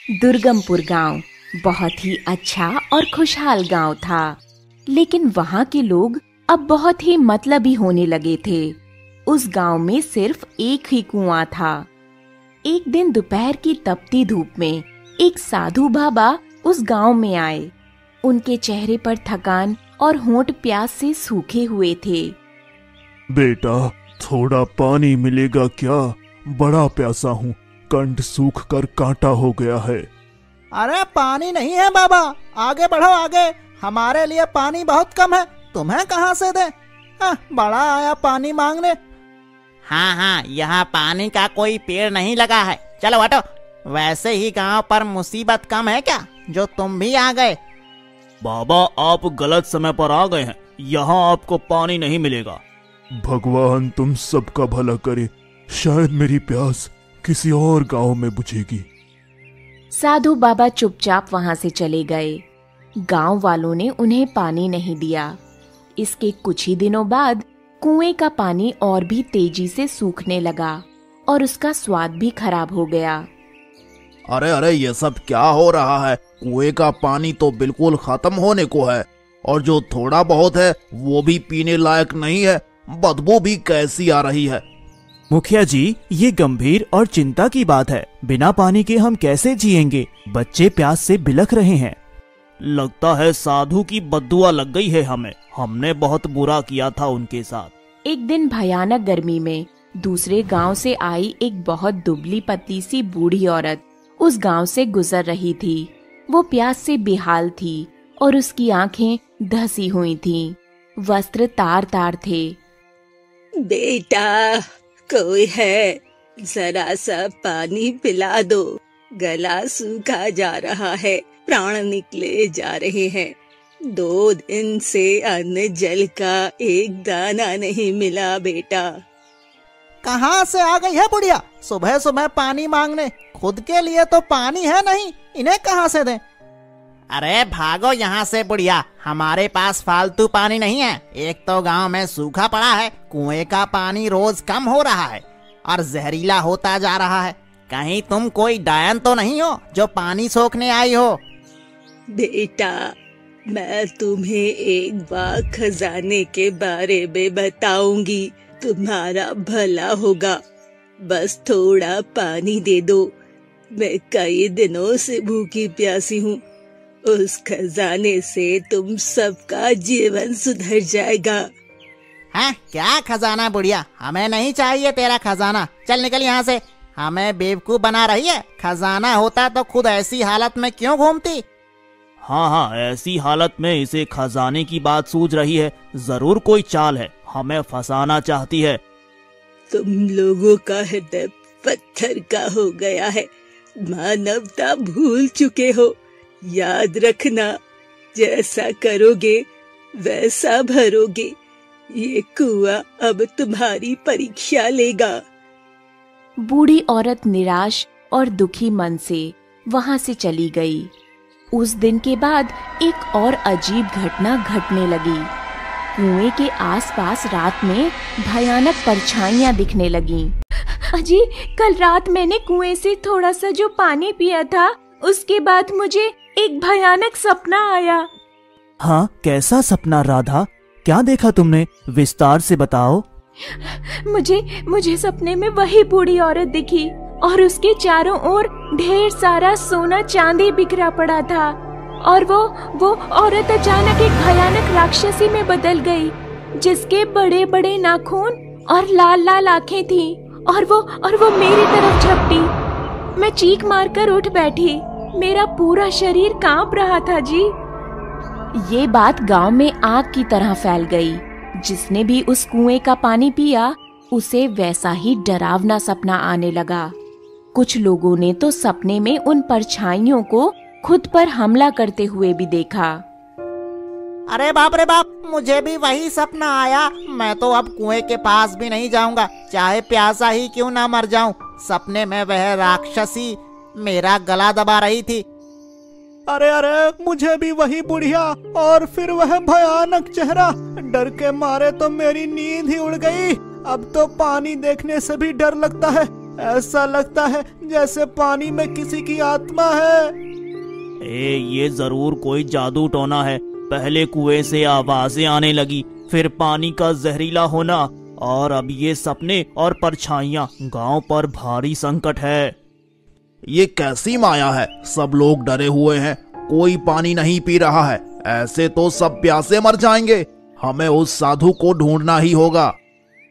दुर्गमपुर गांव बहुत ही अच्छा और खुशहाल गांव था, लेकिन वहां के लोग अब बहुत ही मतलबी होने लगे थे। उस गांव में सिर्फ एक ही कुआं था। एक दिन दोपहर की तपती धूप में एक साधु बाबा उस गांव में आए। उनके चेहरे पर थकान और होंठ प्यास से सूखे हुए थे। बेटा, थोड़ा पानी मिलेगा क्या? बड़ा प्यासा हूँ, कंठ सूख कर कांटा हो गया है। अरे पानी नहीं है बाबा, आगे बढ़ो आगे, हमारे लिए पानी बहुत कम है, तुम्हें कहाँ से दे? बड़ा आया पानी मांगने। हाँ, यहाँ पानी का कोई पेड़ नहीं लगा है, चलो हटो। वैसे ही गांव पर मुसीबत कम है क्या जो तुम भी आ गए? बाबा, आप गलत समय पर आ गए हैं, यहाँ आपको पानी नहीं मिलेगा। भगवान तुम सबका भला करे, शायद मेरी प्यास किसी और गांव में बुझेगी। साधु बाबा चुपचाप वहां से चले गए। गांव वालों ने उन्हें पानी नहीं दिया। इसके कुछ ही दिनों बाद कुएं का पानी और भी तेजी से सूखने लगा और उसका स्वाद भी खराब हो गया। अरे ये सब क्या हो रहा है? कुएं का पानी तो बिल्कुल खत्म होने को है और जो थोड़ा बहुत है वो भी पीने लायक नहीं है। बदबू भी कैसी आ रही है। मुखिया जी, ये गंभीर और चिंता की बात है। बिना पानी के हम कैसे जिएंगे? बच्चे प्यास से बिलख रहे हैं। लगता है साधु की बद्दुआ लग गई है हमें। हमने बहुत बुरा किया था उनके साथ। एक दिन भयानक गर्मी में दूसरे गांव से आई एक बहुत दुबली पतली सी बूढ़ी औरत उस गांव से गुजर रही थी। वो प्यास से बेहाल थी और उसकी आंखें धसी हुई थीं। वस्त्र तार तार थे। बेटा, कोई है? जरा सा पानी पिला दो, गला सूखा जा रहा है, प्राण निकले जा रहे हैं। 2 दिन से अन्न जल का एक दाना नहीं मिला बेटा। कहाँ से आ गई है बुढ़िया सुबह सुबह पानी मांगने? खुद के लिए तो पानी है नहीं, इन्हें कहाँ से दें? अरे भागो यहाँ से बुढ़िया, हमारे पास फालतू पानी नहीं है। एक तो गांव में सूखा पड़ा है, कुएं का पानी रोज कम हो रहा है और जहरीला होता जा रहा है। कहीं तुम कोई डायन तो नहीं हो जो पानी सोखने आई हो? बेटा, मैं तुम्हें एक बार खजाने के बारे में बताऊंगी, तुम्हारा भला होगा। बस थोड़ा पानी दे दो, मैं कई दिनों से भूखी प्यासी हूँ। उस खजाने से तुम सबका जीवन सुधर जाएगा। हैं? क्या खजाना बुढ़िया? हमें नहीं चाहिए तेरा खजाना, चल निकल यहाँ से। हमें बेवकूफ बना रही है। खजाना होता तो खुद ऐसी हालत में क्यों घूमती? हाँ, ऐसी हालत में इसे खजाने की बात सूझ रही है। जरूर कोई चाल है, हमें फंसाना चाहती है। तुम लोगों का हृदय पत्थर का हो गया है, मानवता भूल चुके हो। याद रखना, जैसा करोगे वैसा भरोगे। ये कुआं अब तुम्हारी परीक्षा लेगा। बूढ़ी औरत निराश और दुखी मन से वहां से चली गई। उस दिन के बाद एक और अजीब घटना घटने लगी। कुएं के आसपास रात में भयानक परछाइयां दिखने लगीं। अजी, कल रात मैंने कुएं से थोड़ा सा जो पानी पिया था, उसके बाद मुझे एक भयानक सपना आया। हाँ, कैसा सपना राधा? क्या देखा तुमने? विस्तार से बताओ। मुझे सपने में वही बूढ़ी औरत दिखी और उसके चारों ओर ढेर सारा सोना चांदी बिखरा पड़ा था और वो औरत अचानक एक भयानक राक्षसी में बदल गई, जिसके बड़े बड़े नाखून और लाल लाल आंखें थीं और वो मेरी तरफ झपटी। मैं चीख मारकर उठ बैठी। मेरा पूरा शरीर कांप रहा था जी। ये बात गांव में आग की तरह फैल गई। जिसने भी उस कुएं का पानी पिया, उसे वैसा ही डरावना सपना आने लगा। कुछ लोगों ने तो सपने में उन परछाइयों को खुद पर हमला करते हुए भी देखा। अरे बाप रे बाप, मुझे भी वही सपना आया। मैं तो अब कुएं के पास भी नहीं जाऊंगा, चाहे प्यासा ही क्यों ना मर जाऊं। सपने में वह राक्षसी मेरा गला दबा रही थी। अरे मुझे भी वही बुढ़िया और फिर वह भयानक चेहरा। डर के मारे तो मेरी नींद ही उड़ गई। अब तो पानी देखने से भी डर लगता है। ऐसा लगता है जैसे पानी में किसी की आत्मा है। ये जरूर कोई जादू टोना है। पहले कुएं से आवाजें आने लगी, फिर पानी का जहरीला होना, और अब ये सपने और परछाइयां। गांव पर भारी संकट है। ये कैसी माया है? सब लोग डरे हुए हैं, कोई पानी नहीं पी रहा है। ऐसे तो सब प्यासे मर जाएंगे। हमें उस साधु को ढूंढना ही होगा।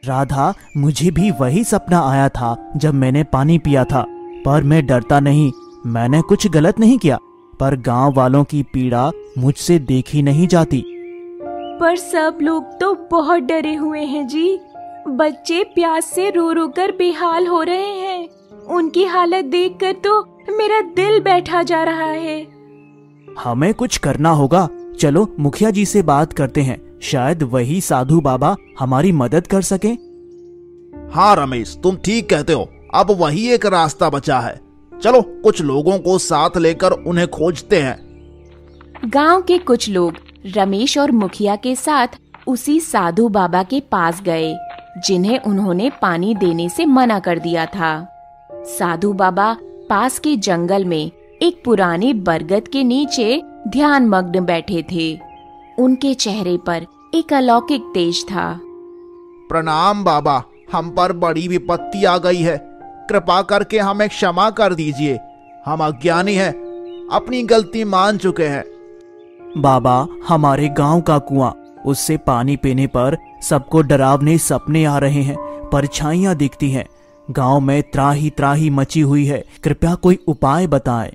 राधा, मुझे भी वही सपना आया था जब मैंने पानी पिया था, पर मैं डरता नहीं। मैंने कुछ गलत नहीं किया, पर गांव वालों की पीड़ा मुझसे देखी नहीं जाती। पर सब लोग तो बहुत डरे हुए हैं जी। बच्चे प्यास से रो रो कर बेहाल हो रहे हैं। उनकी हालत देखकर तो मेरा दिल बैठा जा रहा है। हमें कुछ करना होगा। चलो मुखिया जी से बात करते हैं, शायद वही साधु बाबा हमारी मदद कर सके। हाँ रमेश, तुम ठीक कहते हो। अब वही एक रास्ता बचा है। चलो कुछ लोगों को साथ लेकर उन्हें खोजते हैं। गांव के कुछ लोग रमेश और मुखिया के साथ उसी साधु बाबा के पास गए, जिन्हें उन्होंने पानी देने से मना कर दिया था। साधु बाबा पास के जंगल में एक पुराने बरगद के नीचे ध्यान मग्न बैठे थे। उनके चेहरे पर एक अलौकिक तेज था। प्रणाम बाबा, हम पर बड़ी विपत्ति आ गई है। कृपा करके हमें क्षमा कर दीजिए। हम अज्ञानी हैं, अपनी गलती मान चुके हैं। बाबा, हमारे गांव का कुआं, उससे पानी पीने पर सबको डरावने सपने आ रहे हैं, परछाइयां दिखती हैं। गांव में त्राही त्राही मची हुई है। कृपया कोई उपाय बताएं।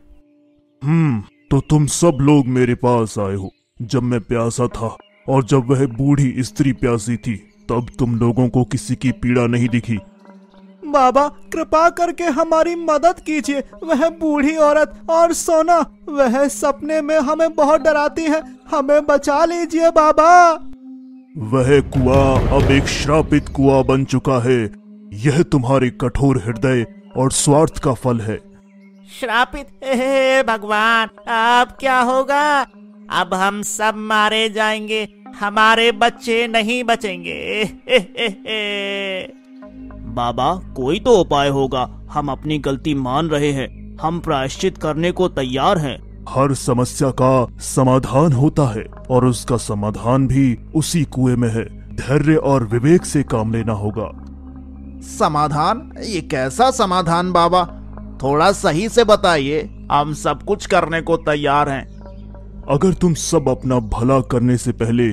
तो तुम सब लोग मेरे पास आए हो जब मैं प्यासा था, और जब वह बूढ़ी स्त्री प्यासी थी तब तुम लोगों को किसी की पीड़ा नहीं दिखी। बाबा, कृपा करके हमारी मदद कीजिए। वह बूढ़ी औरत और सोना, वह सपने में हमें बहुत डराती है। हमें बचा लीजिए बाबा। वह कुआं अब एक श्रापित कुआं बन चुका है। यह तुम्हारे कठोर हृदय और स्वार्थ का फल है। श्रापित? हे भगवान, अब क्या होगा? अब हम सब मारे जाएंगे, हमारे बच्चे नहीं बचेंगे। बाबा, कोई तो उपाय होगा। हम अपनी गलती मान रहे हैं, हम प्रायश्चित करने को तैयार हैं। हर समस्या का समाधान होता है, और उसका समाधान भी उसी कुएं में है। धैर्य और विवेक से काम लेना होगा। समाधान? ये कैसा समाधान बाबा? थोड़ा सही से बताइए। हम सब कुछ करने को तैयार हैं। अगर तुम सब अपना भला करने से पहले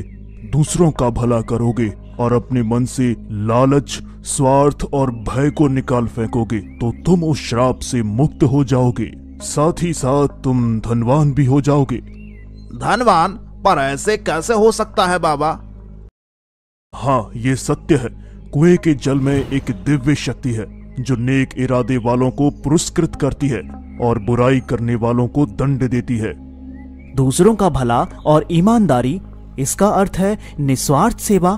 दूसरों का भला करोगे और अपने मन से लालच, स्वार्थ और भय को निकाल फेंकोगे, तो तुम उस श्राप से मुक्त हो जाओगे। साथ ही साथ तुम धनवान भी हो जाओगे। धनवान? पर ऐसे कैसे हो सकता है बाबा? हाँ, ये सत्य है। कुएं के जल में एक दिव्य शक्ति है जो नेक इरादे वालों को पुरस्कृत करती है और बुराई करने वालों को दंड देती है। दूसरों का भला और ईमानदारी, इसका अर्थ है निस्वार्थ सेवा।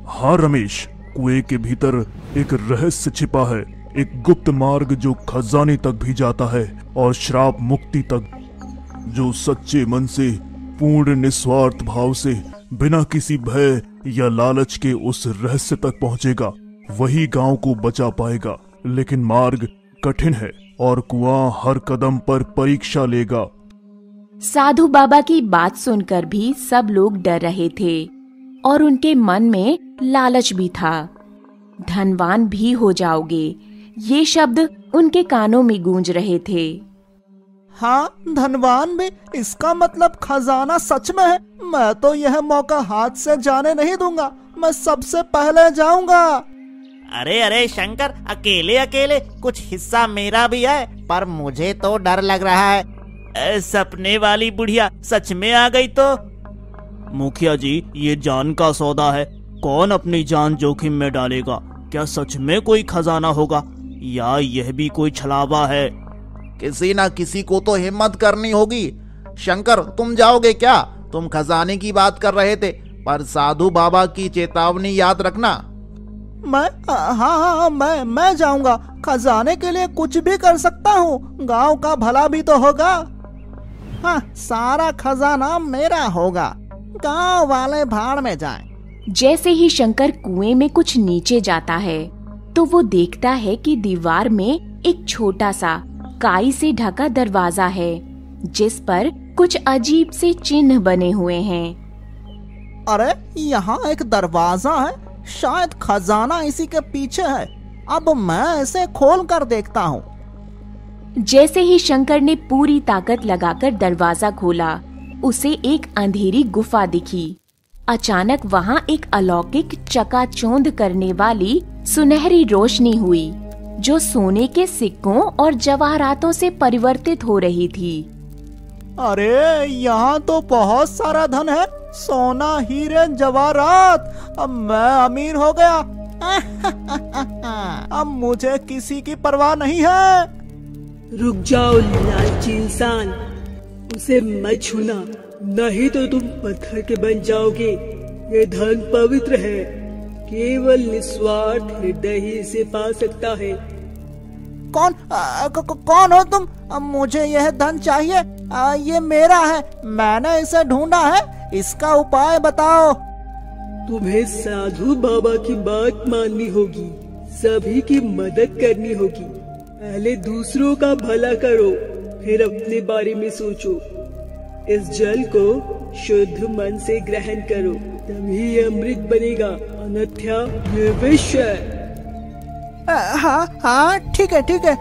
हाँ रमेश, कुएं के भीतर एक रहस्य छिपा है, एक गुप्त मार्ग जो खजाने तक भी जाता है और श्राप मुक्ति तक। जो सच्चे मन से, पूर्ण निस्वार्थ भाव से, बिना किसी भय या लालच के उस रहस्य तक पहुंचेगा, वही गांव को बचा पाएगा। लेकिन मार्ग कठिन है और कुआं हर कदम पर परीक्षा लेगा। साधु बाबा की बात सुनकर भी सब लोग डर रहे थे और उनके मन में लालच भी था। धनवान भी हो जाओगे, ये शब्द उनके कानों में गूंज रहे थे। हाँ, धनवान भी? इसका मतलब खजाना सच में है। मैं तो यह मौका हाथ से जाने नहीं दूंगा। मैं सबसे पहले जाऊंगा। अरे अरे शंकर, अकेले अकेले? कुछ हिस्सा मेरा भी है, पर मुझे तो डर लग रहा है। सपने वाली बुढ़िया सच में आ गई तो? मुखिया जी, ये जान का सौदा है। कौन अपनी जान जोखिम में डालेगा? क्या सच में कोई खजाना होगा, या यह भी कोई छलावा है? किसी ना किसी को तो हिम्मत करनी होगी। शंकर, तुम जाओगे क्या? तुम खजाने की बात कर रहे थे, पर साधु बाबा की चेतावनी याद रखना। हाँ, मैं जाऊंगा। खजाने के लिए कुछ भी कर सकता हूँ। गांव का भला भी तो होगा। हाँ, सारा खजाना मेरा होगा। गांव वाले भाड़ में जाएं। जैसे ही शंकर कुएं में कुछ नीचे जाता है, तो वो देखता है कि दीवार में एक छोटा सा काई से ढका दरवाजा है, जिस पर कुछ अजीब से चिन्ह बने हुए हैं। अरे यहाँ एक दरवाजा है, शायद खजाना इसी के पीछे है। अब मैं इसे खोल कर देखता हूँ। जैसे ही शंकर ने पूरी ताकत लगाकर दरवाजा खोला, उसे एक अंधेरी गुफा दिखी। अचानक वहाँ एक अलौकिक चकाचौंध करने वाली सुनहरी रोशनी हुई, जो सोने के सिक्कों और जवाहरातों से परिवर्तित हो रही थी। अरे यहाँ तो बहुत सारा धन है, सोना, हीरे, जवाहरात। अब मैं अमीर हो गया। अब मुझे किसी की परवाह नहीं है। रुक जाओ लालची इंसान, उसे मत छूना, नहीं तो तुम पत्थर के बन जाओगे। ये धन पवित्र है, केवल निस्वार्थ हृदय ही इसे पा सकता है। कौन हो तुम? मुझे यह धन चाहिए। ये मेरा है, मैंने इसे ढूंढा है। इसका उपाय बताओ। तुम्हें साधु बाबा की बात माननी होगी, सभी की मदद करनी होगी। पहले दूसरों का भला करो, फिर अपने बारे में सोचो। इस जल को शुद्ध मन से ग्रहण करो, तभी अमृत बनेगा, अन्यथा ये विष है। हाँ ठीक है ठीक है।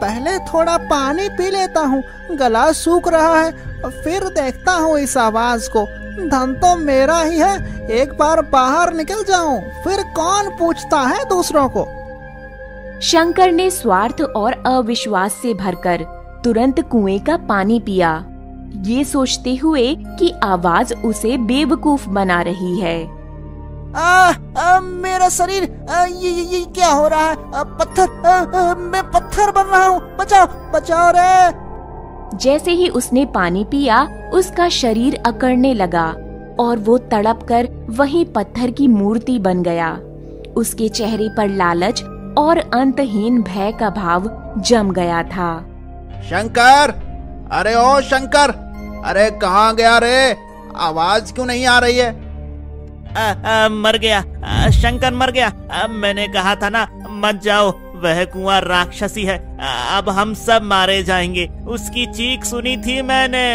पहले थोड़ा पानी पी लेता हूँ, गला सूख रहा है। फिर देखता हूँ इस आवाज को। धन तो मेरा ही है, एक बार बाहर निकल जाऊं, फिर कौन पूछता है दूसरों को। शंकर ने स्वार्थ और अविश्वास से भरकर तुरंत कुएं का पानी पिया, ये सोचते हुए कि आवाज उसे बेवकूफ बना रही है। मेरा शरीर, ये क्या हो रहा है? पत्थर, मैं पत्थर बन रहा हूँ। बचाओ बचाओ रे। जैसे ही उसने पानी पिया, उसका शरीर अकड़ने लगा और वो तड़पकर वहीं पत्थर की मूर्ति बन गया। उसके चेहरे पर लालच और अंतहीन भय का भाव जम गया था। शंकर, अरे ओ शंकर, अरे कहाँ गया रे? आवाज क्यों नहीं आ रही है? मर गया, शंकर मर गया। मैंने कहा था ना मत जाओ, वह कुआं राक्षसी है। अब हम सब मारे जाएंगे। उसकी चीख सुनी थी मैंने।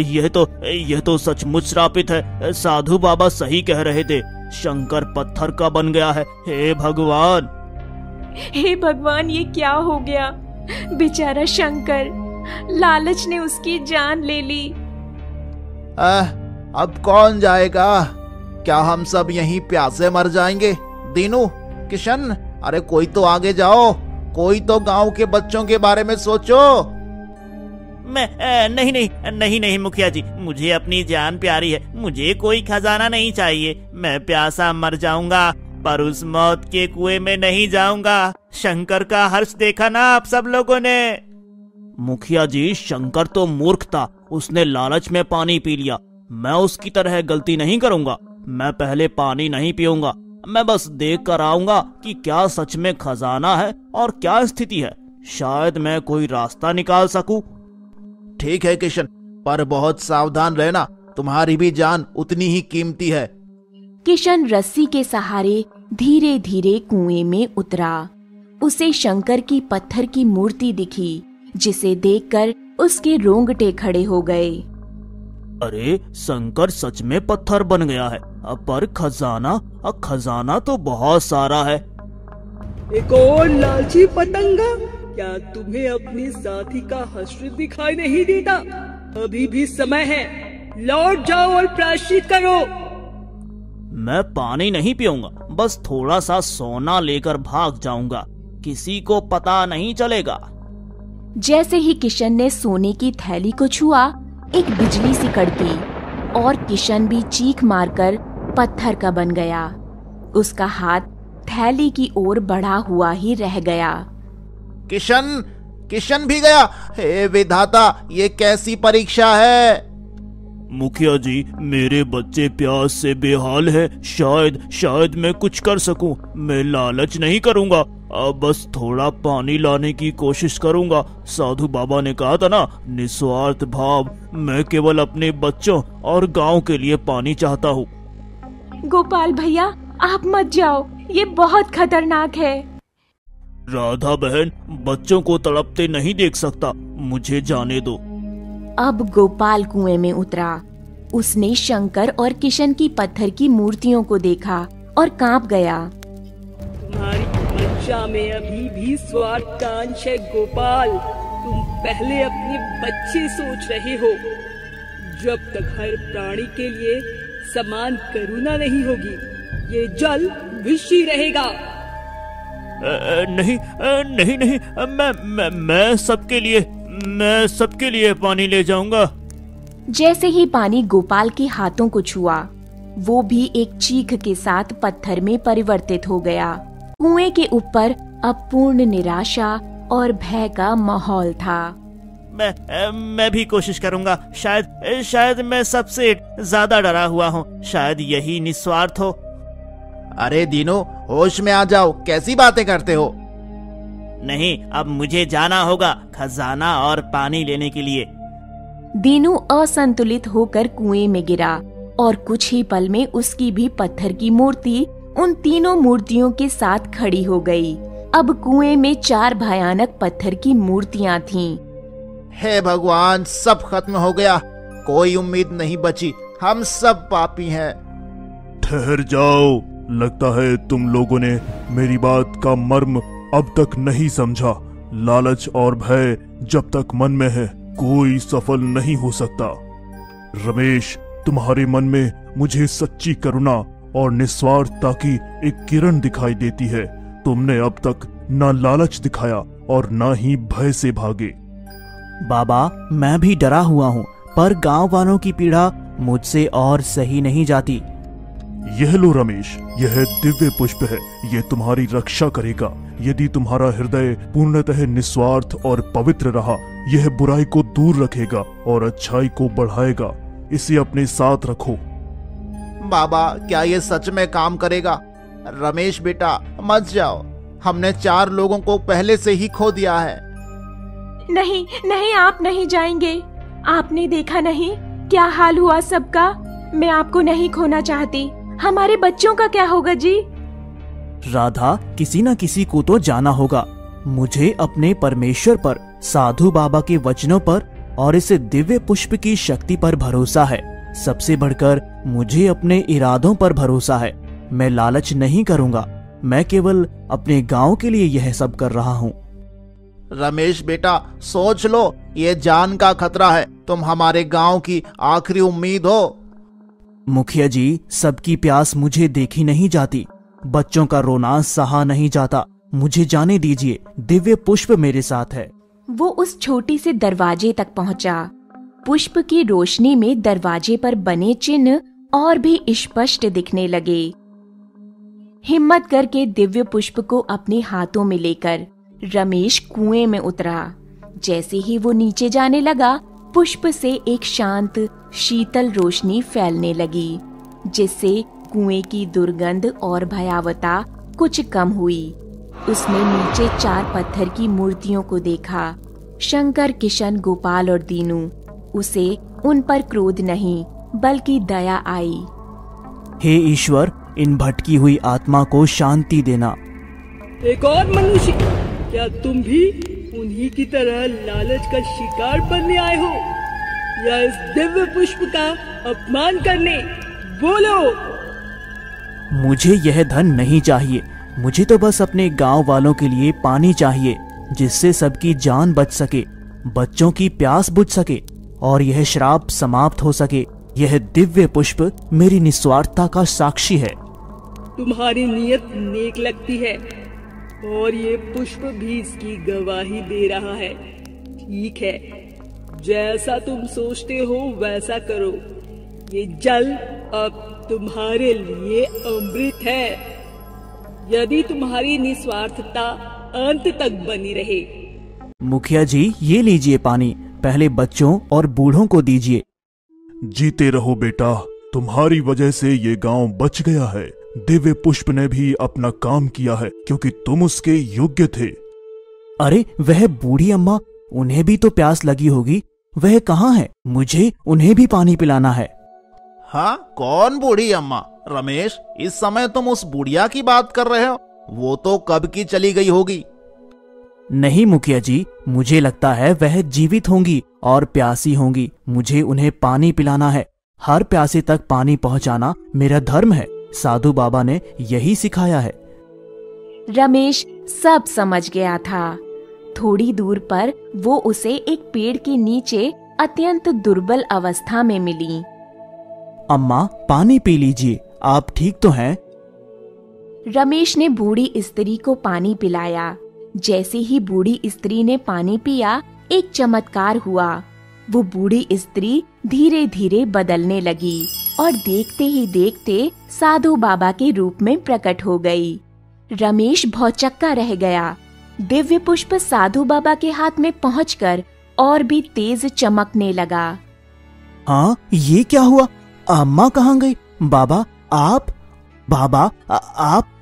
यह तो सचमुच श्रापित है। साधु बाबा सही कह रहे थे, शंकर पत्थर का बन गया है। हे भगवान, हे भगवान, ये क्या हो गया? बेचारा शंकर, लालच ने उसकी जान ले ली। अब कौन जाएगा? क्या हम सब यहीं प्यासे मर जाएंगे? दीनू, किशन, अरे कोई तो आगे जाओ, कोई तो गांव के बच्चों के बारे में सोचो। मैं नहीं मुखिया जी, मुझे अपनी जान प्यारी है। मुझे कोई खजाना नहीं चाहिए। मैं प्यासा मर जाऊंगा, पर उस मौत के कुएं में नहीं जाऊंगा। शंकर का हर्ष देखा ना आप सब लोगों ने? मुखिया जी, शंकर तो मूर्ख था, उसने लालच में पानी पी लिया। मैं उसकी तरह गलती नहीं करूंगा। मैं पहले पानी नहीं पीऊंगा, मैं बस देख कर आऊंगा कि क्या सच में खजाना है और क्या स्थिति है। शायद मैं कोई रास्ता निकाल सकूं। ठीक है किशन, पर बहुत सावधान रहना, तुम्हारी भी जान उतनी ही कीमती है। किशन रस्सी के सहारे धीरे धीरे कुएं में उतरा। उसे शंकर की पत्थर की मूर्ति दिखी, जिसे देखकर उसके रोंगटे खड़े हो गए। अरे शंकर सच में पत्थर बन गया है। पर खजाना तो बहुत सारा है। एक और लालची पतंगा, क्या तुम्हें अपने साथी का हश्र दिखाई नहीं देता? अभी भी समय है, लौट जाओ और प्रायश्चित करो। मैं पानी नहीं पीऊंगा, बस थोड़ा सा सोना लेकर भाग जाऊंगा, किसी को पता नहीं चलेगा। जैसे ही किशन ने सोने की थैली को छुआ, एक बिजली सी कड़की और किशन भी चीख मारकर पत्थर का बन गया। उसका हाथ थैली की ओर बढ़ा हुआ ही रह गया। किशन भी गया। हे विधाता, ये कैसी परीक्षा है? मुखिया जी, मेरे बच्चे प्यास से बेहाल हैं। शायद मैं कुछ कर सकूं। मैं लालच नहीं करूंगा, अब बस थोड़ा पानी लाने की कोशिश करूंगा। साधु बाबा ने कहा था ना, निस्वार्थ भाव। मैं केवल अपने बच्चों और गांव के लिए पानी चाहता हूँ। गोपाल भैया, आप मत जाओ, ये बहुत खतरनाक है। राधा बहन, बच्चों को तड़पते नहीं देख सकता, मुझे जाने दो। अब गोपाल कुएं में उतरा। उसने शंकर और किशन की पत्थर की मूर्तियों को देखा और कांप गया। तुम्हारी मंशा में अभी भी स्वार्थ का अंश है गोपाल। तुम पहले अपने बच्चे सोच रहे हो। जब तक हर प्राणी के लिए समान करुणा नहीं होगी, ये जल विष ही रहेगा। नहीं नहीं नहीं, मैं सबके लिए पानी ले जाऊंगा। जैसे ही पानी गोपाल के हाथों को छुआ, वो भी एक चीख के साथ पत्थर में परिवर्तित हो गया। कुएं के ऊपर अब पूर्ण निराशा और भय का माहौल था। मैं भी कोशिश करूंगा। शायद मैं सबसे ज्यादा डरा हुआ हूँ। शायद यही निस्वार्थ हो। अरे दीनू, होश में आ जाओ, कैसी बातें करते हो? नहीं, अब मुझे जाना होगा खजाना और पानी लेने के लिए। दीनू असंतुलित होकर कुएं में गिरा और कुछ ही पल में उसकी भी पत्थर की मूर्ति उन तीनों मूर्तियों के साथ खड़ी हो गई। अब कुएं में 4 भयानक पत्थर की मूर्तियां थीं। हे भगवान, सब खत्म हो गया, कोई उम्मीद नहीं बची, हम सब पापी हैं। ठहर जाओ, लगता है तुम लोगों ने मेरी बात का मर्म अब तक नहीं समझा। लालच और भय जब तक मन में है, कोई सफल नहीं हो सकता। रमेश, तुम्हारे मन में मुझे सच्ची करुणा और निस्वार्थता की एक किरण दिखाई देती है। तुमने अब तक ना लालच दिखाया और ना ही भय से भागे। बाबा, मैं भी डरा हुआ हूँ, पर गांव वालों की पीड़ा मुझसे और सही नहीं जाती। यह लो रमेश, यह दिव्य पुष्प है, यह तुम्हारी रक्षा करेगा। यदि तुम्हारा हृदय पूर्णतः निस्वार्थ और पवित्र रहा, यह बुराई को दूर रखेगा और अच्छाई को बढ़ाएगा। इसे अपने साथ रखो। बाबा, क्या ये सच में काम करेगा? रमेश बेटा, मत जाओ, हमने 4 लोगों को पहले से ही खो दिया है। नहीं नहीं, आप नहीं जाएंगे। आपने देखा नहीं क्या हाल हुआ सबका। मैं आपको नहीं खोना चाहती। हमारे बच्चों का क्या होगा जी? राधा, किसी न किसी को तो जाना होगा। मुझे अपने परमेश्वर पर, साधु बाबा के वचनों पर और इस दिव्य पुष्प की शक्ति पर भरोसा है। सबसे बढ़कर मुझे अपने इरादों पर भरोसा है। मैं लालच नहीं करूंगा। मैं केवल अपने गांव के लिए यह सब कर रहा हूँ। रमेश बेटा, सोच लो, ये जान का खतरा है। तुम हमारे गांव की आखिरी उम्मीद हो। मुखिया जी, सबकी प्यास मुझे देखी नहीं जाती। बच्चों का रोना सहा नहीं जाता। मुझे जाने दीजिए, दिव्य पुष्प मेरे साथ है। वो उस छोटी से दरवाजे तक पहुंचा। पुष्प की रोशनी में दरवाजे पर बने चिन्ह और भी स्पष्ट दिखने लगे। हिम्मत करके दिव्य पुष्प को अपने हाथों में लेकर रमेश कुएं में उतरा। जैसे ही वो नीचे जाने लगा, पुष्प से एक शांत शीतल रोशनी फैलने लगी, जिससे कुएं की दुर्गंध और भयावता कुछ कम हुई। उसने नीचे 4 पत्थर की मूर्तियों को देखा। शंकर, किशन, गोपाल और दीनू। उसे उन पर क्रोध नहीं बल्कि दया आई। हे ईश्वर, इन भटकी हुई आत्मा को शांति देना। एक और मनुष्य, क्या तुम भी उन्हीं की तरह लालच का शिकार बनने आए हो या इस दिव्य पुष्प का अपमान करने? बोलो। मुझे यह धन नहीं चाहिए। मुझे तो बस अपने गांव वालों के लिए पानी चाहिए, जिससे सबकी जान बच सके, बच्चों की प्यास बुझ सके और यह श्राप समाप्त हो सके। यह दिव्य पुष्प मेरी निस्वार्थता का साक्षी है। तुम्हारी नीयत नेक लगती है और ये पुष्प भी इसकी गवाही दे रहा है। ठीक है, जैसा तुम सोचते हो वैसा करो। ये जल अब तुम्हारे लिए अमृत है, यदि तुम्हारी निस्वार्थता अंत तक बनी रहे। मुखिया जी, ये लीजिए पानी, पहले बच्चों और बूढ़ों को दीजिए। जीते रहो बेटा, तुम्हारी वजह से ये गांव बच गया है। दिव्य पुष्प ने भी अपना काम किया है, क्योंकि तुम उसके योग्य थे। अरे, वह बूढ़ी अम्मा, उन्हें भी तो प्यास लगी होगी। वह कहाँ है? मुझे उन्हें भी पानी पिलाना है। हाँ, कौन बूढ़ी अम्मा? रमेश, इस समय तुम उस बुढ़िया की बात कर रहे हो? वो तो कब की चली गई होगी। नहीं मुखिया जी, मुझे लगता है वह जीवित होंगी और प्यासी होंगी। मुझे उन्हें पानी पिलाना है। हर प्यासे तक पानी पहुंचाना मेरा धर्म है। साधु बाबा ने यही सिखाया है। रमेश सब समझ गया था। थोड़ी दूर पर वो उसे एक पेड़ के नीचे अत्यंत दुर्बल अवस्था में मिली। अम्मा, पानी पी लीजिए, आप ठीक तो हैं? रमेश ने बूढ़ी स्त्री को पानी पिलाया। जैसे ही बूढ़ी स्त्री ने पानी पिया, एक चमत्कार हुआ। वो बूढ़ी स्त्री धीरे धीरे बदलने लगी और देखते ही देखते साधु बाबा के रूप में प्रकट हो गई। रमेश भौचक्का रह गया। दिव्य पुष्प साधु बाबा के हाथ में पहुंचकर और भी तेज चमकने लगा। हाँ, ये क्या हुआ? अम्मा कहाँ गई? बाबा, आप? बाबा, आप?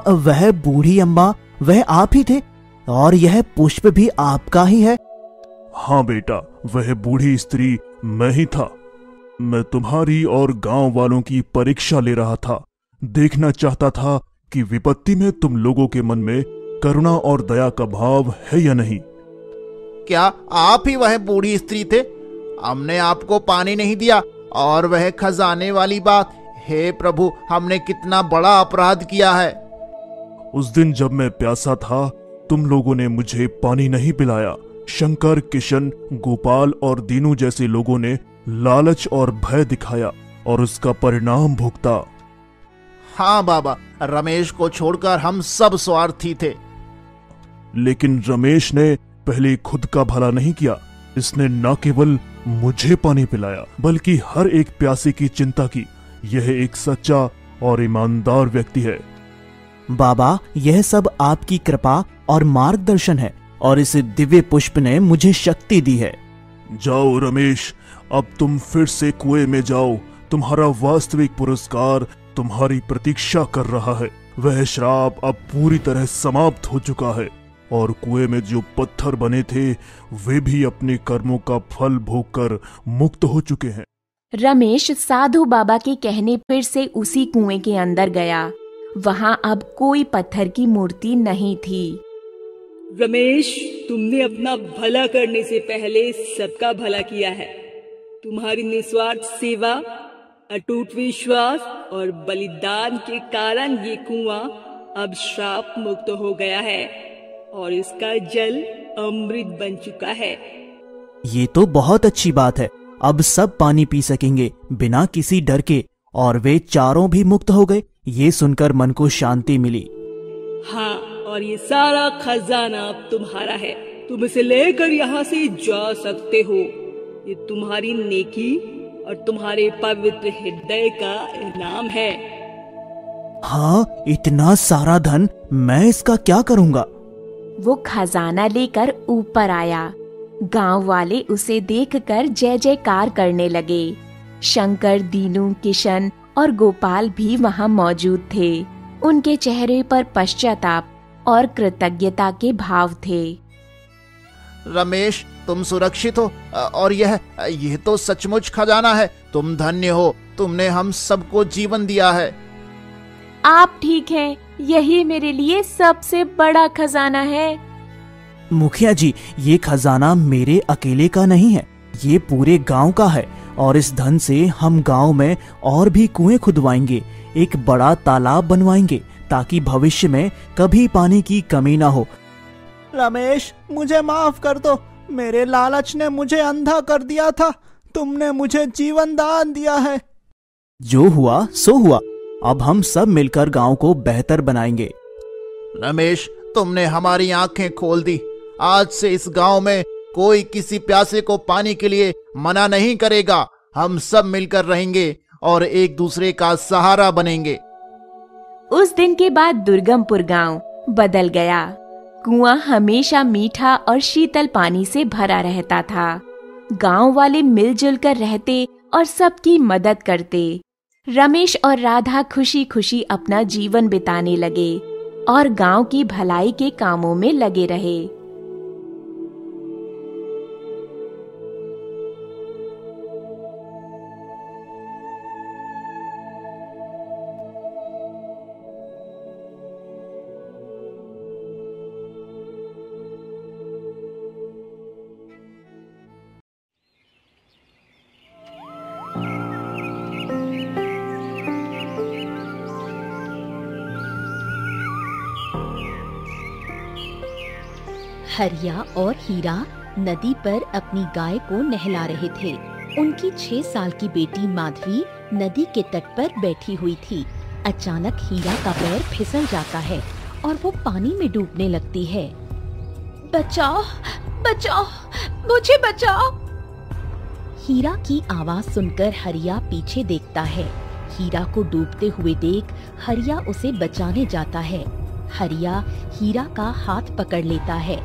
वह बूढ़ी अम्मा, वह आप ही थे? और यह पुष्प भी आपका ही है? हाँ बेटा, वह बूढ़ी स्त्री मैं ही था। मैं तुम्हारी और गांव वालों की परीक्षा ले रहा था। देखना चाहता था कि विपत्ति में तुम लोगों के मन में करुणा और दया का भाव है या नहीं। क्या आप ही वह बूढ़ी स्त्री थे? हमने आपको पानी नहीं दिया, और वह खजाने वाली बात। हे प्रभु, हमने कितना बड़ा अपराध किया है। उस दिन जब मैं प्यासा था, तुम लोगों ने मुझे पानी नहीं पिलाया। शंकर, किशन, गोपाल और दीनू जैसे लोगों ने लालच और भय दिखाया और उसका परिणाम भुगता। हाँ बाबा, रमेश को छोड़कर हम सब स्वार्थी थे। लेकिन रमेश ने पहले खुद का भला नहीं किया। इसने न केवल मुझे पानी पिलाया, बल्कि हर एक प्यासे की चिंता की। यह एक सच्चा और ईमानदार व्यक्ति है। बाबा, यह सब आपकी कृपा और मार्गदर्शन है, और इस दिव्य पुष्प ने मुझे शक्ति दी है। जाओ रमेश, अब तुम फिर से कुएं में जाओ। तुम्हारा वास्तविक पुरस्कार तुम्हारी प्रतीक्षा कर रहा है। वह श्राप अब पूरी तरह समाप्त हो चुका है, और कुएं में जो पत्थर बने थे वे भी अपने कर्मों का फल भोगकर मुक्त हो चुके हैं। रमेश साधु बाबा के कहने फिर से उसी कुएं के अंदर गया। वहां अब कोई पत्थर की मूर्ति नहीं थी। रमेश, तुमने अपना भला करने से पहले सबका भला किया है। तुम्हारी निस्वार्थ सेवा, अटूट विश्वास और बलिदान के कारण ये कुआं अब श्राप मुक्त हो गया है और इसका जल अमृत बन चुका है। ये तो बहुत अच्छी बात है। अब सब पानी पी सकेंगे बिना किसी डर के, और वे चारों भी मुक्त हो गए। ये सुनकर मन को शांति मिली। हाँ, और ये सारा खजाना अब तुम्हारा है। तुम इसे लेकर यहाँ से जा सकते हो। ये तुम्हारी नेकी और तुम्हारे पवित्र हृदय का इनाम है। हाँ, इतना सारा धन, मैं इसका क्या करूँगा? वो खजाना लेकर ऊपर आया। गांव वाले उसे देखकर जय जयकार करने लगे। शंकर, दीनू, किशन और गोपाल भी वहां मौजूद थे। उनके चेहरे पर पश्चाताप और कृतज्ञता के भाव थे। रमेश, तुम सुरक्षित हो, और यह तो सचमुच खजाना है। तुम धन्य हो, तुमने हम सबको जीवन दिया है। आप ठीक हैं, यही मेरे लिए सबसे बड़ा खजाना है। मुखिया जी, ये खजाना मेरे अकेले का नहीं है, ये पूरे गांव का है, और इस धन से हम गांव में और भी कुएं खुदवाएंगे, एक बड़ा तालाब बनवाएंगे, ताकि भविष्य में कभी पानी की कमी ना हो। रमेश, मुझे माफ कर दो। मेरे लालच ने मुझे अंधा कर दिया था। तुमने मुझे जीवन दान दिया है। जो हुआ सो हुआ। अब हम सब मिलकर गांव को बेहतर बनाएंगे। रमेश, तुमने हमारी आंखें खोल दी। आज से इस गांव में कोई किसी प्यासे को पानी के लिए मना नहीं करेगा। हम सब मिलकर रहेंगे और एक दूसरे का सहारा बनेंगे। उस दिन के बाद दुर्गमपुर गांव बदल गया। कुआं हमेशा मीठा और शीतल पानी से भरा रहता था। गांव वाले मिलजुल कर रहते और सबकी मदद करते। रमेश और राधा खुशी खुशी अपना जीवन बिताने लगे और गांव की भलाई के कामों में लगे रहे। हरिया और हीरा नदी पर अपनी गाय को नहला रहे थे। उनकी 6 साल की बेटी माधवी नदी के तट पर बैठी हुई थी। अचानक हीरा का पैर फिसल जाता है और वो पानी में डूबने लगती है। बचाओ, बचाओ, मुझे बचाओ। हीरा की आवाज सुनकर हरिया पीछे देखता है। हीरा को डूबते हुए देख हरिया उसे बचाने जाता है। हरिया हीरा का हाथ पकड़ लेता है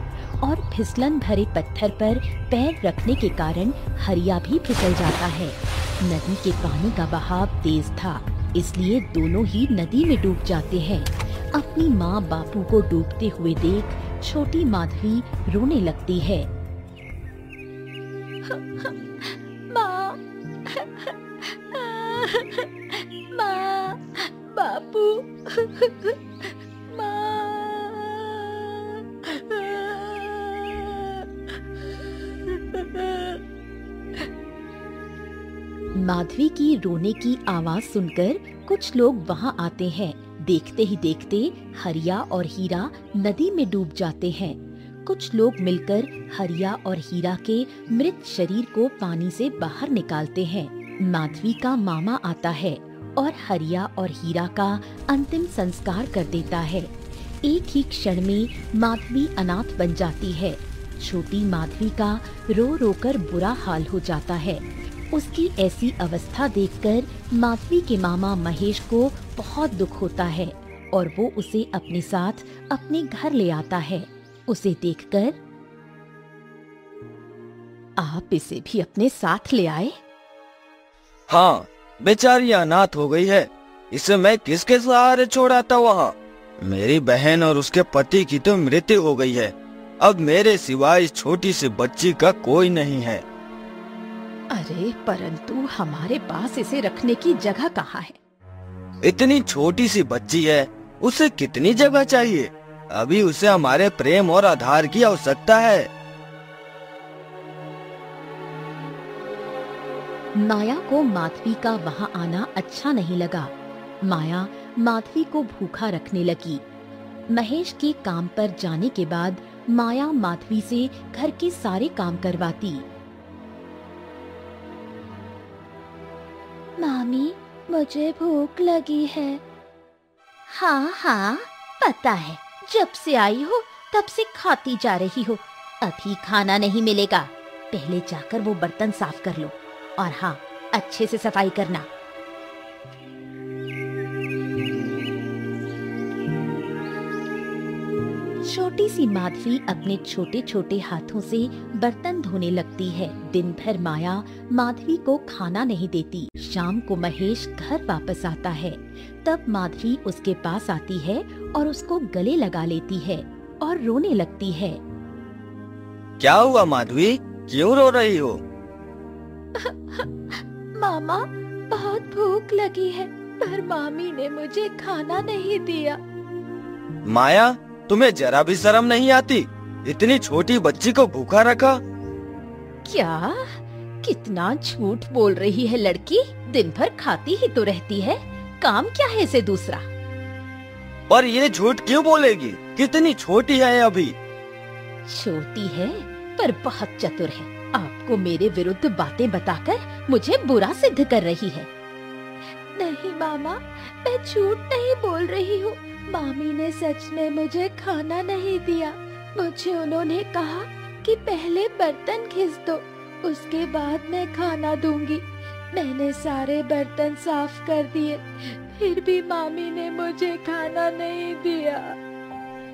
और फिसलन भरे पत्थर पर पैर रखने के कारण हरिया भी फिसल जाता है। नदी के पानी का बहाव तेज था, इसलिए दोनों ही नदी में डूब जाते हैं। अपनी माँ बापू को डूबते हुए देख छोटी माधवी रोने लगती है। माँ, माँ, बापू, माधवी की रोने की आवाज सुनकर कुछ लोग वहां आते हैं। देखते ही देखते हरिया और हीरा नदी में डूब जाते हैं। कुछ लोग मिलकर हरिया और हीरा के मृत शरीर को पानी से बाहर निकालते हैं। माधवी का मामा आता है और हरिया और हीरा का अंतिम संस्कार कर देता है। एक ही क्षण में माधवी अनाथ बन जाती है। छोटी माधवी का रो रो कर बुरा हाल हो जाता है। उसकी ऐसी अवस्था देखकर माधवी के मामा महेश को बहुत दुख होता है और वो उसे अपने साथ अपने घर ले आता है। उसे देखकर, आप इसे भी अपने साथ ले आए? हाँ, बेचारी अनाथ हो गई है। इसे मैं किसके सहारे छोड़ाता वहाँ? मेरी बहन और उसके पति की तो मृत्यु हो गई है। अब मेरे सिवाय इस छोटी सी बच्ची का कोई नहीं है। अरे परंतु हमारे पास इसे रखने की जगह कहाँ है? इतनी छोटी सी बच्ची है, उसे कितनी जगह चाहिए? अभी उसे हमारे प्रेम और आधार की आवश्यकता है। माया को माधवी का वहाँ आना अच्छा नहीं लगा। माया माधवी को भूखा रखने लगी। महेश के काम पर जाने के बाद माया माधवी से घर के सारे काम करवाती। मामी, मुझे भूख लगी है। हाँ हाँ, पता है, जब से आई हो तब से खाती जा रही हो। अभी खाना नहीं मिलेगा, पहले जाकर वो बर्तन साफ कर लो और हाँ, अच्छे से सफाई करना। छोटी सी माधवी अपने छोटे छोटे हाथों से बर्तन धोने लगती है। दिन भर माया माधवी को खाना नहीं देती। शाम को महेश घर वापस आता है। तब माधवी उसके पास आती है और उसको गले लगा लेती है और रोने लगती है। क्या हुआ माधवी, क्यों रो रही हो? मामा, बहुत भूख लगी है पर मामी ने मुझे खाना नहीं दिया। माया, तुम्हें जरा भी शर्म नहीं आती? इतनी छोटी बच्ची को भूखा रखा। क्या? कितना झूठ बोल रही है लड़की। दिन भर खाती ही तो रहती है, काम क्या है इसे दूसरा? पर ये झूठ क्यों बोलेगी? कितनी छोटी है अभी। छोटी है पर बहुत चतुर है। आपको मेरे विरुद्ध बातें बताकर मुझे बुरा सिद्ध कर रही है। नहीं मामा, मैं झूठ नहीं बोल रही हूँ। मामी ने सच में मुझे खाना नहीं दिया। मुझे उन्होंने कहा कि पहले बर्तन घिस दो, उसके बाद मैं खाना दूंगी। मैंने सारे बर्तन साफ कर दिए, फिर भी मामी ने मुझे खाना नहीं दिया।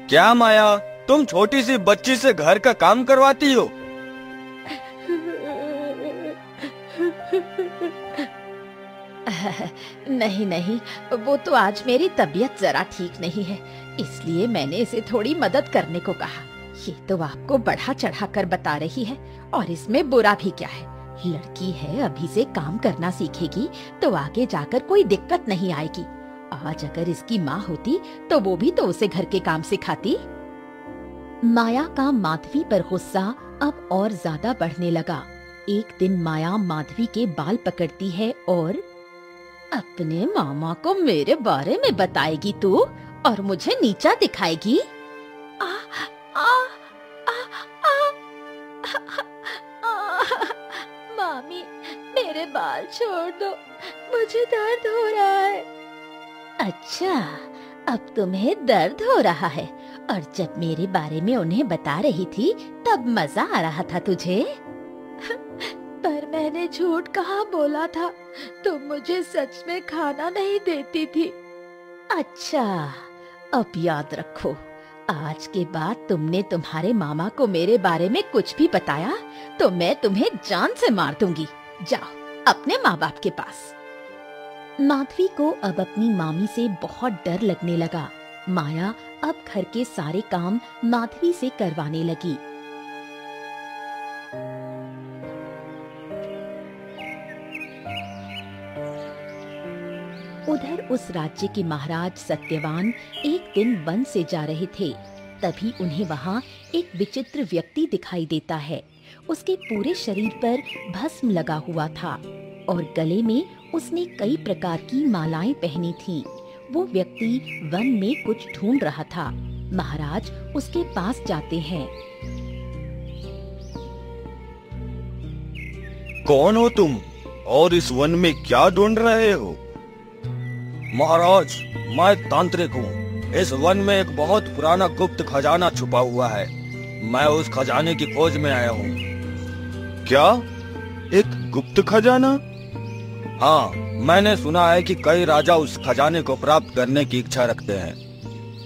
क्या माया, तुम छोटी सी बच्ची से घर का काम करवाती हो? नहीं नहीं, वो तो आज मेरी तबीयत जरा ठीक नहीं है, इसलिए मैंने इसे थोड़ी मदद करने को कहा। ये तो आपको बढ़ा चढ़ा कर बता रही है और इसमें बुरा भी क्या है। लड़की है, अभी से काम करना सीखेगी तो आगे जाकर कोई दिक्कत नहीं आएगी। आज अगर इसकी माँ होती तो वो भी तो उसे घर के काम सिखाती। माया का माधवी पर गुस्सा अब और ज्यादा बढ़ने लगा। एक दिन माया माधवी के बाल पकड़ती है और अपने मामा को मेरे बारे में बताएगी तू और मुझे नीचा दिखाएगी। आ, आ, आ, मम्मी, मेरे बाल छोड़ दो, मुझे दर्द हो रहा है। अच्छा, अब तुम्हें दर्द हो रहा है, और जब मेरे बारे में उन्हें बता रही थी तब मजा आ रहा था तुझे? पर मैंने झूठ कहाँ बोला था, तुम मुझे सच में खाना नहीं देती थी। अच्छा, अब याद रखो, आज के बाद तुमने तुम्हारे मामा को मेरे बारे में कुछ भी बताया तो मैं तुम्हें जान से मार दूंगी। जाओ अपने माँ बाप के पास। माधवी को अब अपनी मामी से बहुत डर लगने लगा। माया अब घर के सारे काम माधवी से करवाने लगी। उधर उस राज्य के महाराज सत्यवान एक दिन वन से जा रहे थे। तभी उन्हें वहाँ एक विचित्र व्यक्ति दिखाई देता है। उसके पूरे शरीर पर भस्म लगा हुआ था और गले में उसने कई प्रकार की मालाएं पहनी थीं। वो व्यक्ति वन में कुछ ढूंढ रहा था। महाराज उसके पास जाते हैं। कौन हो तुम और इस वन में क्या ढूंढ रहे हो? महाराज, मैं तांत्रिक हूँ। इस वन में एक बहुत पुराना गुप्त खजाना छुपा हुआ है। मैं उस खजाने की खोज में आया हूँ। क्या? एक गुप्त खजाना? हाँ, मैंने सुना है कि कई राजा उस खजाने को प्राप्त करने की इच्छा रखते हैं,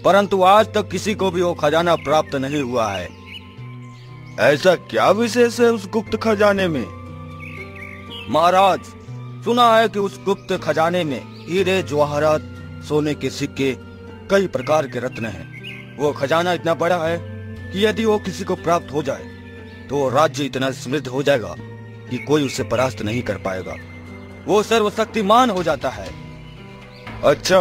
परंतु आज तक किसी को भी वो खजाना प्राप्त नहीं हुआ है। ऐसा क्या विशेष है उस गुप्त खजाने में? महाराज, सुना है कि उस गुप्त खजाने में हीरे, जवाहरात, सोने के सिक्के, कई प्रकार के रत्न हैं। वो खजाना इतना बड़ा है कि यदि वो किसी को प्राप्त हो जाए तो वो राज्य इतना समृद्ध हो जाएगा कि कोई उसे परास्त नहीं कर पाएगा। वो सर्वशक्तिमान हो जाता है। अच्छा,